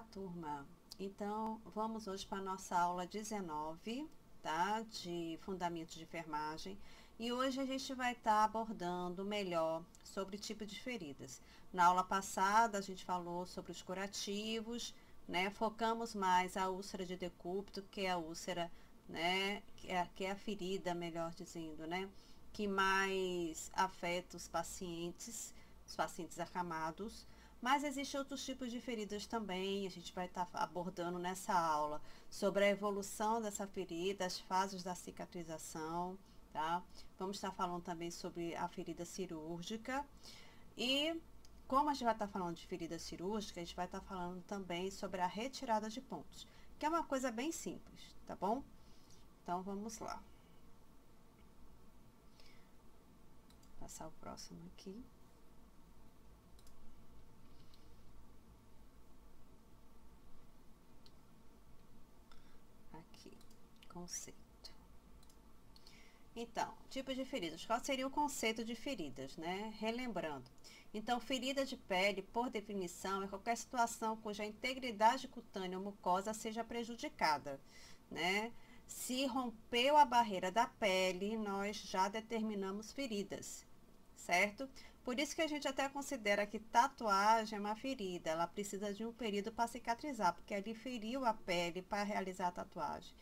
Olá, turma! Então, vamos hoje para a nossa aula 19, tá? De Fundamentos de Enfermagem. E hoje a gente vai estar abordando melhor sobre tipo de feridas. Na aula passada, a gente falou sobre os curativos, né? Focamos mais a úlcera de decúbito, que é a úlcera, né? Que é a ferida, melhor dizendo, né? Que mais afeta os pacientes acamados. Mas existem outros tipos de feridas também, a gente vai estar abordando nessa aula sobre a evolução dessa ferida, as fases da cicatrização, tá? Vamos estar falando também sobre a ferida cirúrgica e, como a gente vai estar falando de ferida cirúrgica, a gente vai estar falando também sobre a retirada de pontos, que é uma coisa bem simples, tá bom? Então, vamos lá. Vou passar o próximo aqui. Aqui, conceito. Então, tipos de feridas. Qual seria o conceito de feridas, né? Relembrando. Então, ferida de pele, por definição, é qualquer situação cuja integridade cutânea ou mucosa seja prejudicada, né? Se rompeu a barreira da pele, nós já determinamos feridas, certo? Por isso que a gente até considera que tatuagem é uma ferida, ela precisa de um período para cicatrizar, porque ali feriu a pele para realizar a tatuagem.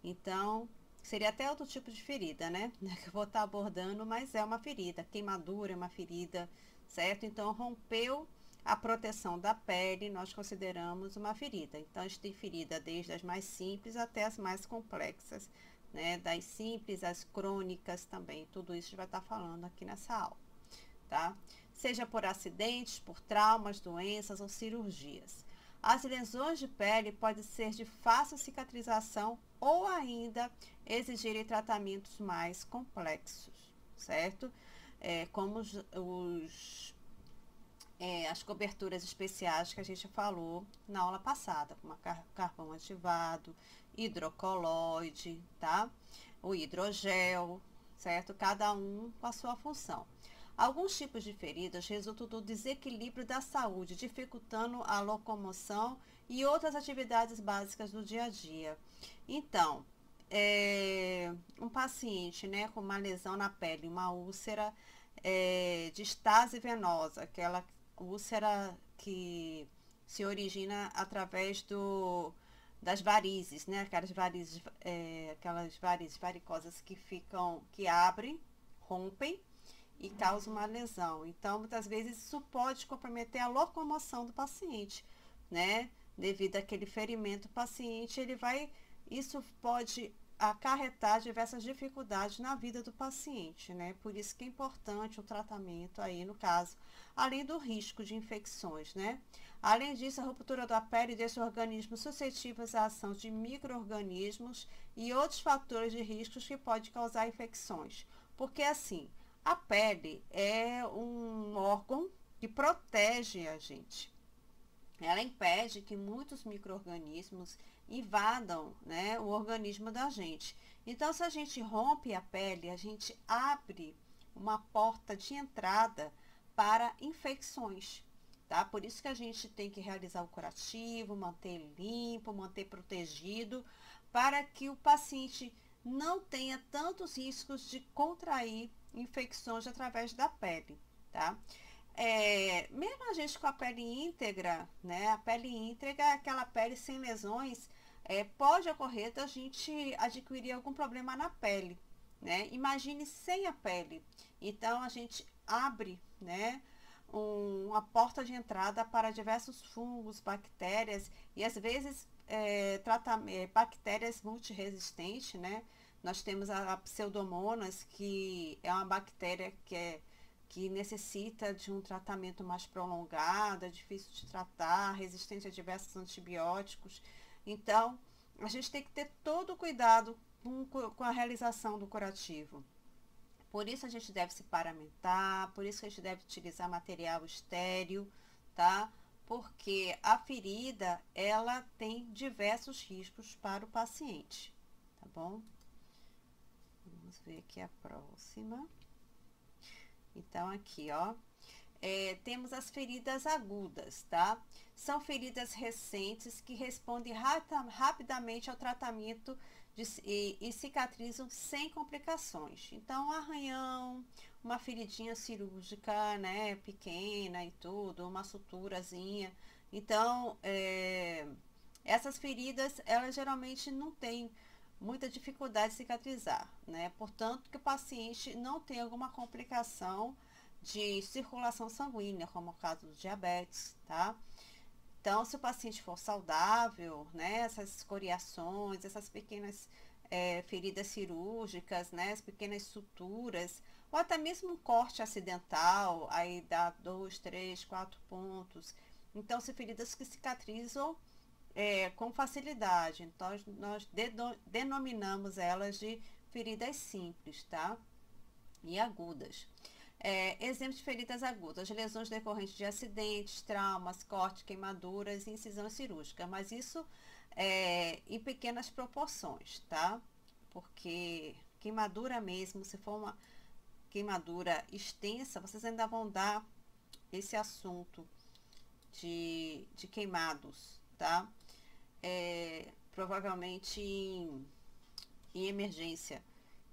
Então, seria até outro tipo de ferida, né? Que eu vou estar abordando, mas é uma ferida. Queimadura é uma ferida, certo? Então, rompeu a proteção da pele, nós consideramos uma ferida. Então, a gente tem ferida desde as mais simples até as mais complexas, né? Das simples, as crônicas também. Tudo isso a gente vai estar falando aqui nessa aula, tá? Seja por acidentes, por traumas, doenças ou cirurgias. As lesões de pele podem ser de fácil cicatrização ou ainda exigirem tratamentos mais complexos, certo? Como as coberturas especiais que a gente falou na aula passada, como carvão ativado, hidrocoloide, tá? O hidrogel, certo? Cada um com a sua função. Alguns tipos de feridas resultam do desequilíbrio da saúde, dificultando a locomoção e outras atividades básicas do dia a dia. Então, um paciente, né, com uma lesão na pele, uma úlcera de estase venosa, aquela úlcera que se origina através das varizes, né, aquelas varizes varicosas que abrem, rompem e causa uma lesão. Então, muitas vezes isso pode comprometer a locomoção do paciente, né? Devido àquele ferimento, o paciente, isso pode acarretar diversas dificuldades na vida do paciente, né? Por isso que é importante o tratamento aí, no caso, além do risco de infecções, né? Além disso, a ruptura da pele deixa organismos suscetíveis à ação de micro-organismos e outros fatores de riscos que podem causar infecções. Porque assim, a pele é um órgão que protege a gente. Ela impede que muitos micro-organismos invadam, né, o organismo da gente. Então, se a gente rompe a pele, a gente abre uma porta de entrada para infecções, tá? Por isso que a gente tem que realizar o curativo, manter limpo, manter protegido, para que o paciente não tenha tantos riscos de contrair infecções através da pele, tá? Mesmo a gente com a pele íntegra, né? A pele íntegra, aquela pele sem lesões, pode ocorrer da gente adquirir algum problema na pele, né? Imagine sem a pele. Então, a gente abre, né? Uma porta de entrada para diversos fungos, bactérias e às vezes bactérias multiresistentes, né? Nós temos a Pseudomonas, que é uma bactéria que necessita de um tratamento mais prolongado, é difícil de tratar, resistente a diversos antibióticos. Então, a gente tem que ter todo o cuidado com a realização do curativo. Por isso a gente deve se paramentar, por isso a gente deve utilizar material estéril, tá? Porque a ferida, ela tem diversos riscos para o paciente, tá bom? Vamos ver aqui a próxima. Então, aqui, ó. temos as feridas agudas, tá? São feridas recentes que respondem rapidamente ao tratamento e cicatrizam sem complicações. Então, arranhão, uma feridinha cirúrgica, né, pequena e tudo, uma suturazinha. Então, essas feridas, elas geralmente não têm muita dificuldade de cicatrizar, né? Portanto, que o paciente não tem alguma complicação de circulação sanguínea, como o caso do diabetes, tá? Então, se o paciente for saudável, né, essas escoriações, essas pequenas feridas cirúrgicas, né, as pequenas suturas, ou até mesmo um corte acidental, aí dá 2, 3, 4 pontos. Então, são feridas que cicatrizam com facilidade. Então, nós denominamos elas de feridas simples, tá? E agudas. Exemplos de feridas agudas, lesões decorrentes de acidentes, traumas, cortes, queimaduras e incisão cirúrgica, mas isso em pequenas proporções, tá? Porque queimadura mesmo, se for uma queimadura extensa, vocês ainda vão dar esse assunto de queimados, tá? Provavelmente em emergência.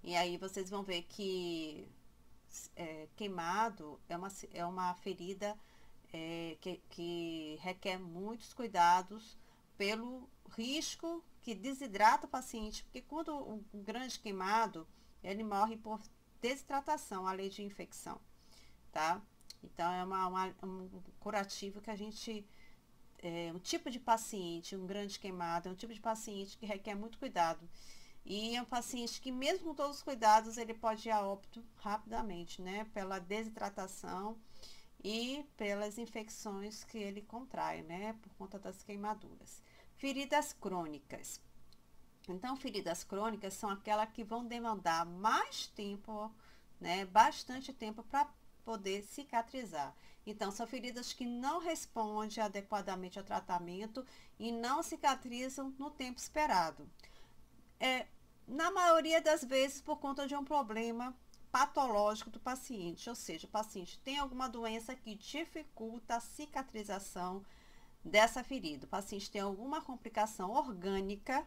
E aí vocês vão ver que queimado é uma ferida que requer muitos cuidados pelo risco que desidrata o paciente, porque quando um grande queimado, ele morre por desidratação, além de infecção, tá? Então, é um curativo que a gente... um tipo de paciente, um grande queimado, é um tipo de paciente que requer muito cuidado. E é um paciente que, mesmo com todos os cuidados, ele pode ir a óbito rapidamente, né? Pela desidratação e pelas infecções que ele contrai, né? Por conta das queimaduras. Feridas crônicas. Então, feridas crônicas são aquelas que vão demandar mais tempo, né? Bastante tempo para poder cicatrizar. Então, são feridas que não respondem adequadamente ao tratamento e não cicatrizam no tempo esperado. Na maioria das vezes por conta de um problema patológico do paciente, ou seja, o paciente tem alguma doença que dificulta a cicatrização dessa ferida. O paciente tem alguma complicação orgânica,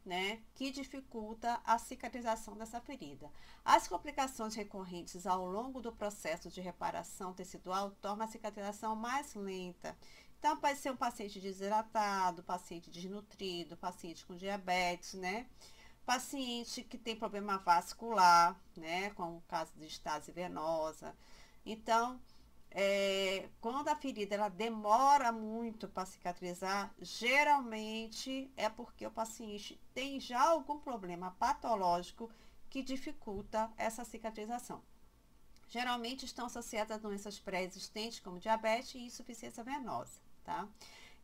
né, que dificulta a cicatrização dessa ferida. As complicações recorrentes ao longo do processo de reparação tecidual tornam a cicatrização mais lenta. Então, pode ser um paciente desidratado, paciente desnutrido, paciente com diabetes, né? Paciente que tem problema vascular, né? Como o caso de estase venosa. Então, quando a ferida ela demora muito para cicatrizar, geralmente é porque o paciente tem já algum problema patológico que dificulta essa cicatrização. Geralmente estão associadas a doenças pré-existentes, como diabetes e insuficiência venosa, tá?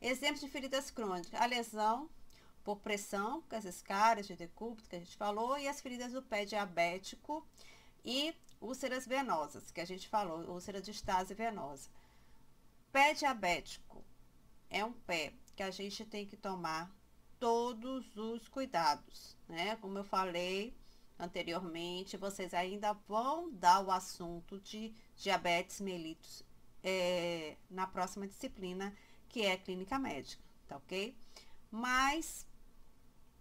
Exemplos de feridas crônicas: a lesão por pressão, com as escaras de decúbito que a gente falou, e as feridas do pé diabético e úlceras venosas, que a gente falou, úlcera de estase venosa. Pé diabético é um pé que a gente tem que tomar todos os cuidados, né? Como eu falei anteriormente, vocês ainda vão dar o assunto de diabetes mellitus na próxima disciplina, que é clínica médica, tá ok? Mas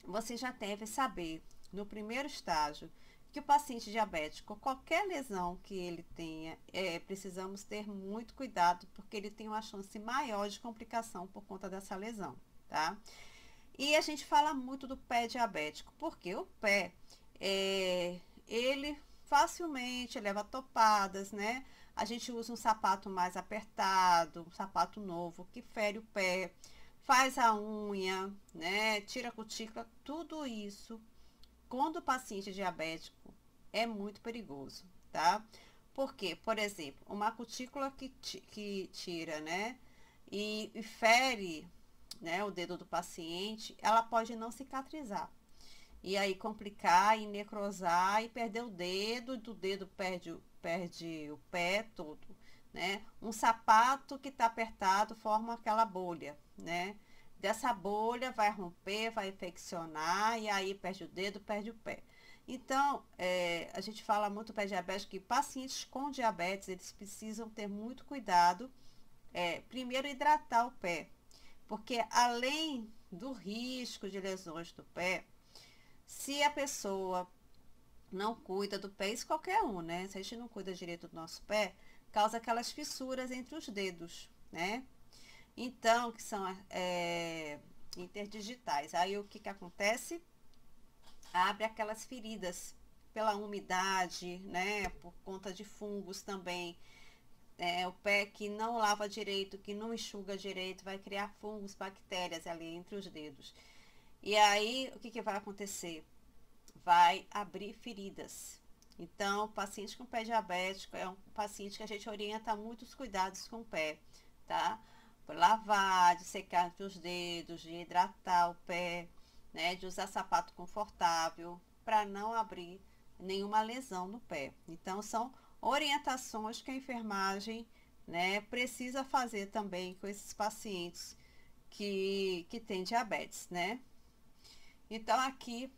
você já deve saber, no primeiro estágio, que o paciente diabético, qualquer lesão que ele tenha, precisamos ter muito cuidado, porque ele tem uma chance maior de complicação por conta dessa lesão, tá? E a gente fala muito do pé diabético, porque o pé, ele facilmente leva topadas, né? A gente usa um sapato mais apertado, um sapato novo, que fere o pé, faz a unha, né? Tira a cutícula, tudo isso, quando o paciente é diabético, é muito perigoso, tá? Porque, por exemplo, uma cutícula que tira, né? E fere, né, o dedo do paciente, ela pode não cicatrizar. E aí complicar e necrosar e perder o dedo, do dedo perde o pé todo, né? Um sapato que está apertado forma aquela bolha, né? Dessa bolha vai romper, vai infeccionar e aí perde o dedo, perde o pé. Então, a gente fala muito para diabético que pacientes com diabetes, eles precisam ter muito cuidado. Primeiro, hidratar o pé, porque além do risco de lesões do pé, se a pessoa não cuida do pé, isso qualquer um, né? Se a gente não cuida direito do nosso pé, causa aquelas fissuras entre os dedos, né? Então, que são interdigitais. Aí o que que acontece? Abre aquelas feridas pela umidade, né? Por conta de fungos também. O pé que não lava direito, que não enxuga direito, vai criar fungos, bactérias ali entre os dedos. E aí, o que que vai acontecer? Vai abrir feridas. Então, o paciente com pé diabético é um paciente que a gente orienta muitos cuidados com o pé, tá? Lavar, de secar entre os dedos, de hidratar o pé, né? De usar sapato confortável para não abrir nenhuma lesão no pé. Então, são orientações que a enfermagem, né, precisa fazer também com esses pacientes que têm diabetes, né? Então, aqui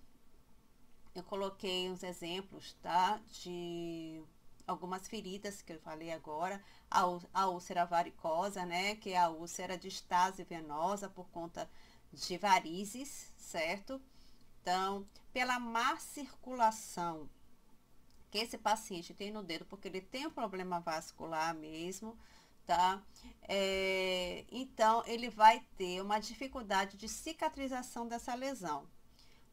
eu coloquei uns exemplos, tá? De algumas feridas que eu falei agora. A úlcera varicosa, né? Que é a úlcera de estase venosa por conta de varizes, certo? Então, pela má circulação que esse paciente tem no dedo, porque ele tem um problema vascular mesmo, tá? Então, ele vai ter uma dificuldade de cicatrização dessa lesão.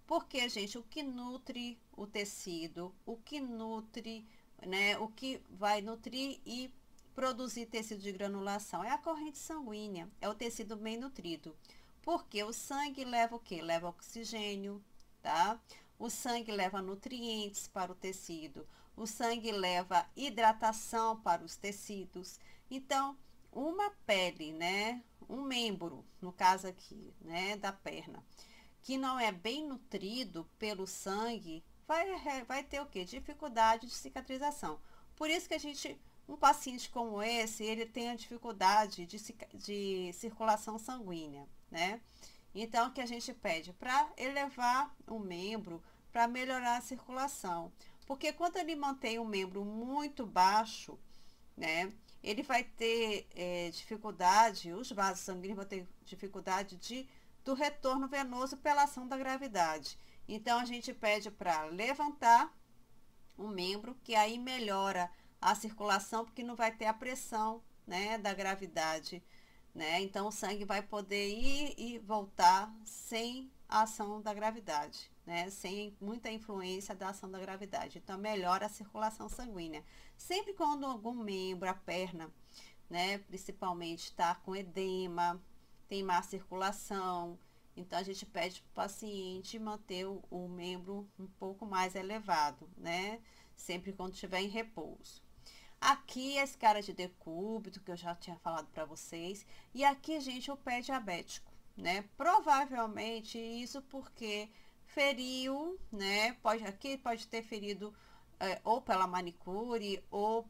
Porque, gente, o que nutre o tecido, o que nutre, né, o que vai nutrir e produzir tecido de granulação é a corrente sanguínea, é o tecido bem nutrido. Porque o sangue leva o quê? Leva oxigênio, tá? O sangue leva nutrientes para o tecido, o sangue leva hidratação para os tecidos. Então, uma pele, né, um membro, no caso aqui, né, da perna, que não é bem nutrido pelo sangue, vai ter o quê? Dificuldade de cicatrização. Por isso que um paciente como esse, ele tem a dificuldade de circulação sanguínea, né? Então, o que a gente pede? Para elevar o membro, para melhorar a circulação. Porque quando ele mantém o membro muito baixo, né? Ele vai ter dificuldade, os vasos sanguíneos vão ter dificuldade do retorno venoso pela ação da gravidade. Então, a gente pede para levantar o membro, que aí melhora a circulação, porque não vai ter a pressão, né, da gravidade, né? Então, o sangue vai poder ir e voltar sem a ação da gravidade, né? Sem muita influência da ação da gravidade. Então, melhora a circulação sanguínea. Sempre quando algum membro, a perna, né, principalmente está com edema, tem má circulação, então a gente pede para o paciente manter o membro um pouco mais elevado, né? Sempre quando estiver em repouso. Aqui a escala de decúbito, que eu já tinha falado para vocês, e aqui, gente, o pé diabético, né? Provavelmente isso porque feriu, né? Aqui pode ter ferido ou pela manicure ou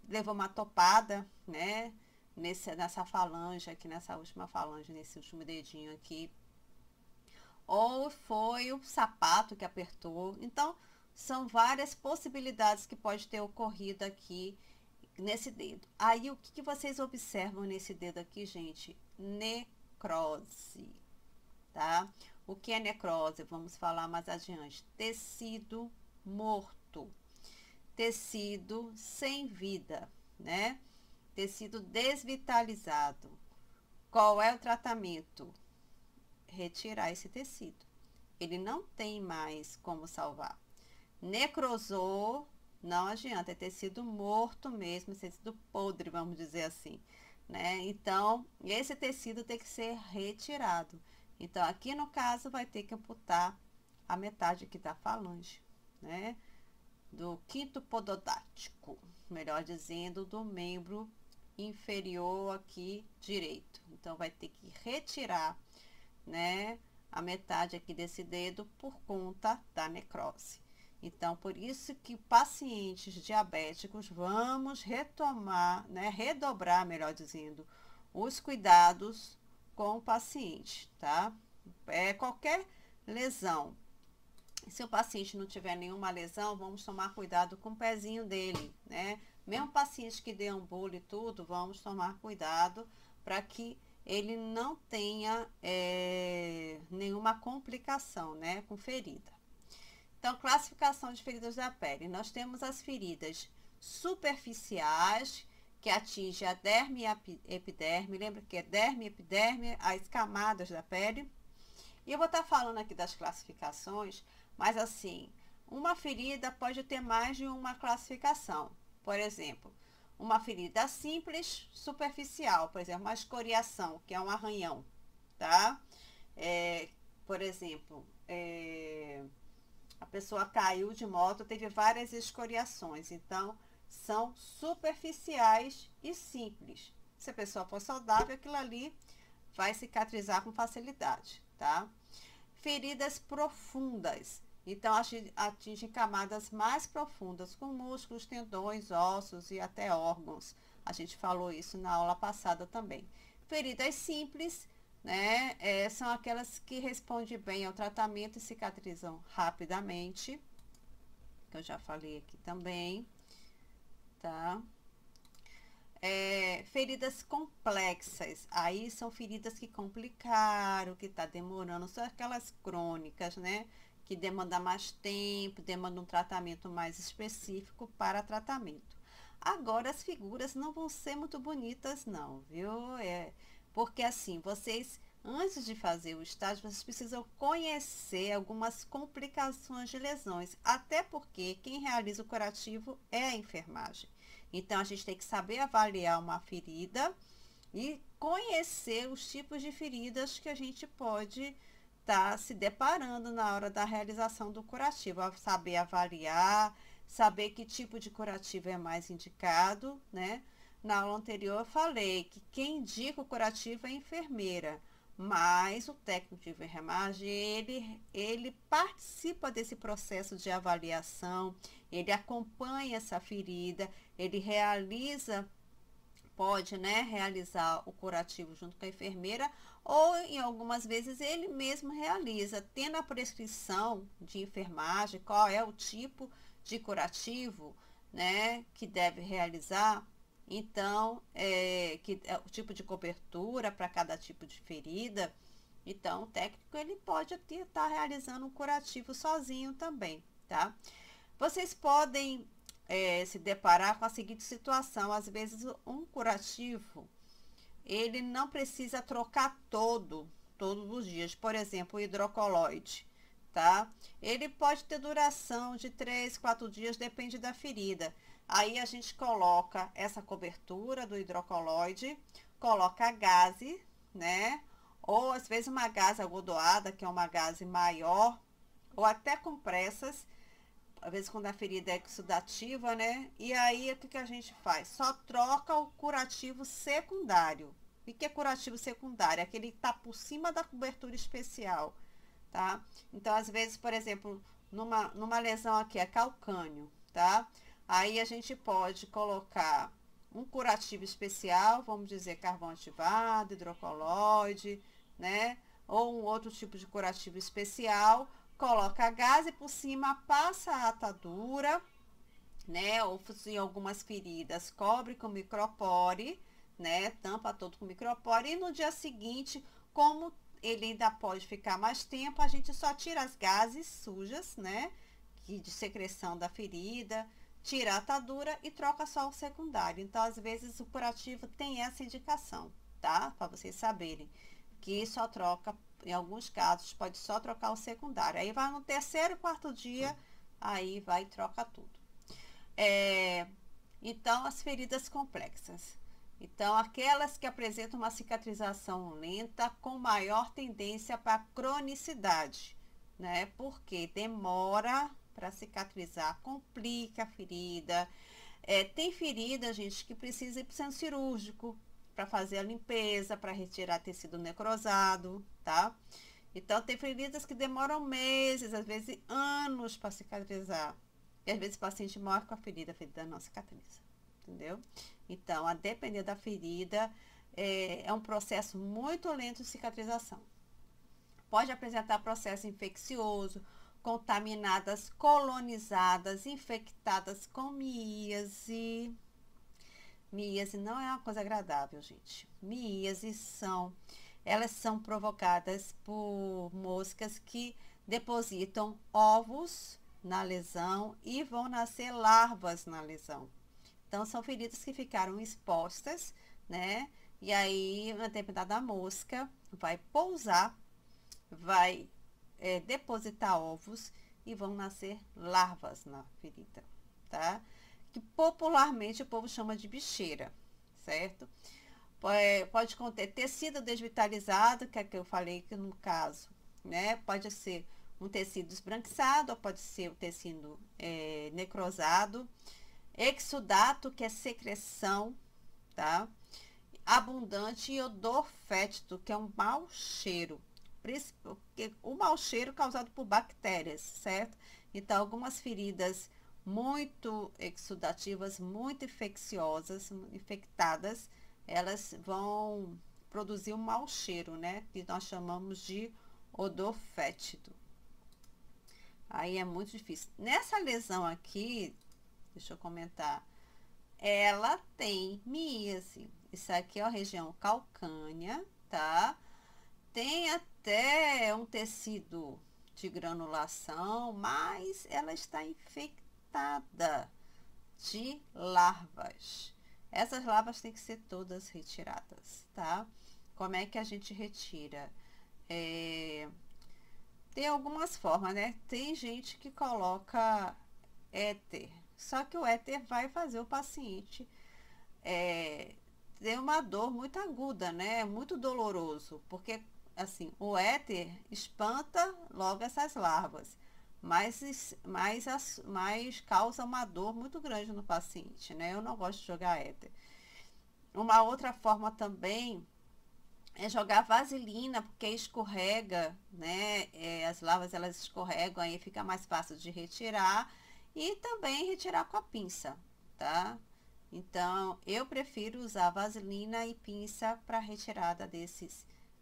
levou uma topada, né? Nessa falange aqui, nessa última falange, nesse último dedinho aqui. Ou foi o sapato que apertou. Então, são várias possibilidades que pode ter ocorrido aqui nesse dedo. Aí, o que vocês observam nesse dedo aqui, gente? Necrose, tá? O que é necrose? Vamos falar mais adiante. Tecido morto. Tecido sem vida, né? Tecido desvitalizado. Qual é o tratamento? Retirar esse tecido. Ele não tem mais como salvar. Necrosou, não adianta, é tecido morto mesmo, tecido podre, vamos dizer assim, né? Então, esse tecido tem que ser retirado. Então, aqui no caso, vai ter que amputar a metade aqui da falange, né? Do quinto pododático, melhor dizendo, do membro inferior aqui direito. Então, vai ter que retirar, né, a metade aqui desse dedo por conta da necrose. Então, por isso que pacientes diabéticos, vamos retomar, né, redobrar, melhor dizendo, os cuidados com o paciente, tá? Qualquer lesão Se o paciente não tiver nenhuma lesão, vamos tomar cuidado com o pezinho dele, né? Mesmo paciente que deambula e tudo, vamos tomar cuidado para que ele não tenha nenhuma complicação, né, com ferida. Então, classificação de feridas da pele. Nós temos as feridas superficiais, que atingem a derme e a epiderme. Lembra que é derme e epiderme, as camadas da pele. E eu vou estar falando aqui das classificações, mas assim, uma ferida pode ter mais de uma classificação. Por exemplo, uma ferida simples, superficial, por exemplo, uma escoriação, que é um arranhão, tá? Por exemplo, a pessoa caiu de moto, teve várias escoriações, então são superficiais e simples. Se a pessoa for saudável, aquilo ali vai cicatrizar com facilidade, tá? Feridas profundas. Então, atinge camadas mais profundas, com músculos, tendões, ossos e até órgãos. A gente falou isso na aula passada também. Feridas simples, né? São aquelas que respondem bem ao tratamento e cicatrizam rapidamente, que eu já falei aqui também, tá? Feridas complexas, aí são feridas que complicaram, que está demorando, são aquelas crônicas, né? Que demanda mais tempo, demanda um tratamento mais específico para tratamento. Agora, as figuras não vão ser muito bonitas, não, viu? Porque assim, vocês, antes de fazer o estágio, vocês precisam conhecer algumas complicações de lesões, até porque quem realiza o curativo é a enfermagem. Então, a gente tem que saber avaliar uma ferida e conhecer os tipos de feridas que a gente pode estar se deparando na hora da realização do curativo. Saber avaliar, saber que tipo de curativo é mais indicado, né? Na aula anterior eu falei que quem indica o curativo é a enfermeira, mas o técnico de enfermagem, ele participa desse processo de avaliação, ele acompanha essa ferida, ele pode, né, realizar o curativo junto com a enfermeira, ou em algumas vezes ele mesmo realiza, tendo a prescrição de enfermagem, qual é o tipo de curativo, né, que deve realizar. Então, o tipo de cobertura para cada tipo de ferida. Então, o técnico ele pode estar realizando um curativo sozinho também, tá? Vocês podem se deparar com a seguinte situação: às vezes um curativo ele não precisa trocar todos os dias. Por exemplo, o hidrocoloide, tá? Ele pode ter duração de 3, 4 dias, depende da ferida. Aí a gente coloca essa cobertura do hidrocoloide, coloca a gaze, né? Ou às vezes uma gaze algodoada, que é uma gaze maior, ou até compressas, às vezes quando a ferida é exudativa, né? E aí o que a gente faz? Só troca o curativo secundário. O que é curativo secundário? Aquele que está por cima da cobertura especial, tá? Então, às vezes, por exemplo, numa lesão aqui, é calcânio, tá? Aí a gente pode colocar um curativo especial, vamos dizer carvão ativado, hidrocoloide, né? Ou um outro tipo de curativo especial, coloca a gaze por cima, passa a atadura, né? Ou em algumas feridas, cobre com micropore, né? Tampa todo com micropore e no dia seguinte, como ele ainda pode ficar mais tempo, a gente só tira as gases sujas, né? De secreção da ferida, tira a atadura e troca só o secundário. Então, às vezes, o curativo tem essa indicação, tá? Para vocês saberem que só troca, em alguns casos, pode só trocar o secundário. Aí vai no terceiro, quarto dia, aí vai e troca tudo. Então, as feridas complexas. Então, aquelas que apresentam uma cicatrização lenta com maior tendência para cronicidade, né? Porque demora para cicatrizar, complica a ferida. Tem ferida, gente, que precisa ir para o centro cirúrgico para fazer a limpeza, para retirar tecido necrosado, tá? Então, tem feridas que demoram meses, às vezes anos para cicatrizar. E às vezes o paciente morre com a ferida não cicatriza, entendeu? Então, a depender da ferida, é um processo muito lento de cicatrização. Pode apresentar processo infeccioso, contaminadas, colonizadas, infectadas com miíase. Miíase não é uma coisa agradável, gente. Miíase elas são provocadas por moscas que depositam ovos na lesão e vão nascer larvas na lesão. Então, são feridas que ficaram expostas, né? E aí, uma determinada mosca vai pousar, vai depositar ovos e vão nascer larvas na ferida, tá? Que popularmente o povo chama de bicheira, certo? Pode conter tecido desvitalizado, que é que eu falei que no caso, né? Pode ser um tecido esbranquiçado, ou pode ser o tecido necrosado. Exudato, que é secreção, tá? Abundante, e odor fétido, que é um mau cheiro. O mau cheiro causado por bactérias, certo? Então, algumas feridas muito exudativas, muito infectadas, elas vão produzir um mau cheiro, né? Que nós chamamos de odor fétido. Aí é muito difícil. Nessa lesão aqui, deixa eu comentar, ela tem miíase. Isso aqui é a região calcânea, tá? Tem até um tecido de granulação, mas ela está infectada de larvas. Essas larvas têm que ser todas retiradas, tá? Como é que a gente retira? Tem algumas formas, né? Tem gente que coloca éter, só que o éter vai fazer o paciente ter uma dor muito aguda, né? Muito doloroso, porque assim, o éter espanta logo essas larvas, mas causa uma dor muito grande no paciente, né? Eu não gosto de jogar éter. Uma outra forma também é jogar vaselina, porque escorrega, né? As larvas elas escorregam, aí fica mais fácil de retirar, e também retirar com a pinça, tá? Então, eu prefiro usar vaselina e pinça para retirada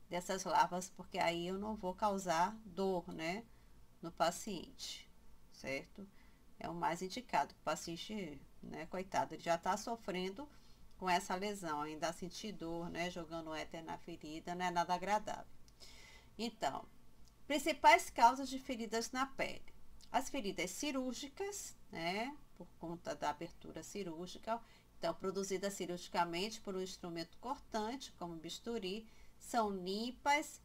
dessas larvas, porque aí eu não vou causar dor, né, no paciente, certo? É o mais indicado. O paciente, né, coitado, ele já está sofrendo com essa lesão, ainda sentir dor, né, jogando éter na ferida, não é nada agradável. Então, principais causas de feridas na pele. As feridas cirúrgicas, né, por conta da abertura cirúrgica, então, produzidas cirurgicamente por um instrumento cortante, como bisturi, são limpas,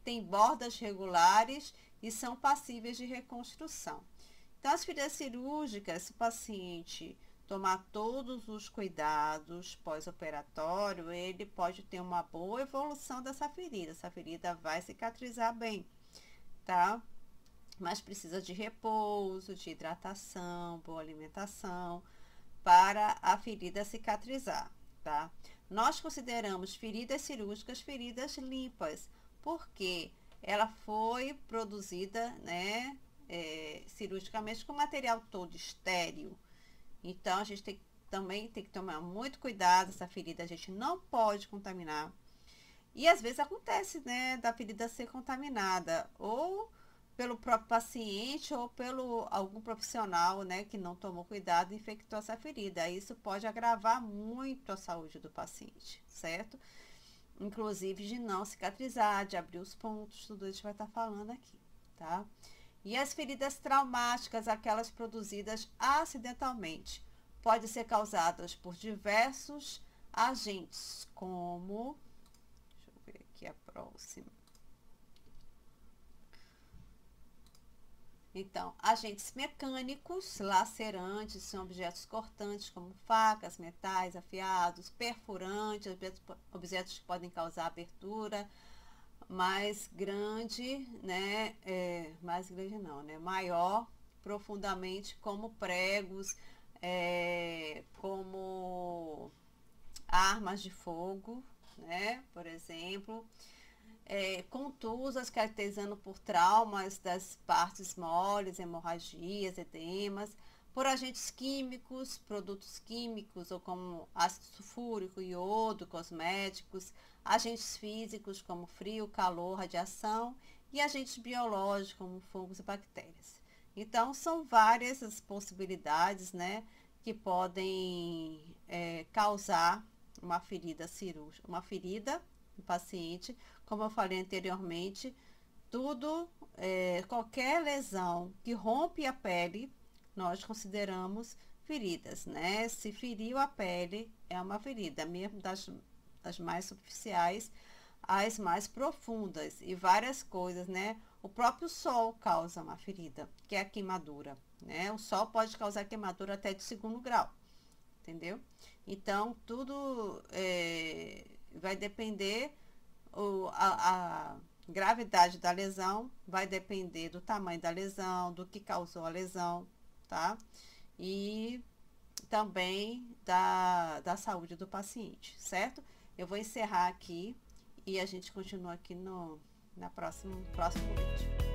têm bordas regulares e são passíveis de reconstrução. Então, as feridas cirúrgicas, se o paciente tomar todos os cuidados pós-operatório, ele pode ter uma boa evolução dessa ferida. Essa ferida vai cicatrizar bem, tá? Mas precisa de repouso, de hidratação, boa alimentação para a ferida cicatrizar, tá? Nós consideramos feridas cirúrgicas feridas limpas, porque ela foi produzida, né, cirurgicamente com material todo estéril. Então, a gente também tem que tomar muito cuidado, essa ferida a gente não pode contaminar. E às vezes acontece, né, da ferida ser contaminada, ou pelo próprio paciente ou pelo algum profissional, né, que não tomou cuidado e infectou essa ferida. Isso pode agravar muito a saúde do paciente, certo? Inclusive de não cicatrizar, de abrir os pontos, tudo isso a gente vai estar falando aqui, tá? E as feridas traumáticas, aquelas produzidas acidentalmente, podem ser causadas por diversos agentes, como, deixa eu ver aqui a próxima. Então, agentes mecânicos, lacerantes, são objetos cortantes como facas, metais afiados, perfurantes, objetos que podem causar abertura mais grande, né? Mais grande não, né? Maior, profundamente, como pregos, como armas de fogo, né? Por exemplo. Contusas, caracterizando por traumas das partes moles, hemorragias, edemas, por agentes químicos, produtos químicos, ou como ácido sulfúrico, iodo, cosméticos, agentes físicos como frio, calor, radiação, e agentes biológicos como fungos e bactérias. Então, são várias as possibilidades, né, que podem causar uma ferida cirúrgica, uma ferida no paciente. Como eu falei anteriormente, qualquer lesão que rompe a pele, nós consideramos feridas, né? Se feriu a pele, é uma ferida, mesmo das mais superficiais às mais profundas e várias coisas, né? O próprio sol causa uma ferida, que é a queimadura, né? O sol pode causar queimadura até de 2º grau, entendeu? Então, tudo vai depender, a gravidade da lesão vai depender do tamanho da lesão, do que causou a lesão, tá? E também da saúde do paciente, certo? Eu vou encerrar aqui e a gente continua aqui no próximo vídeo.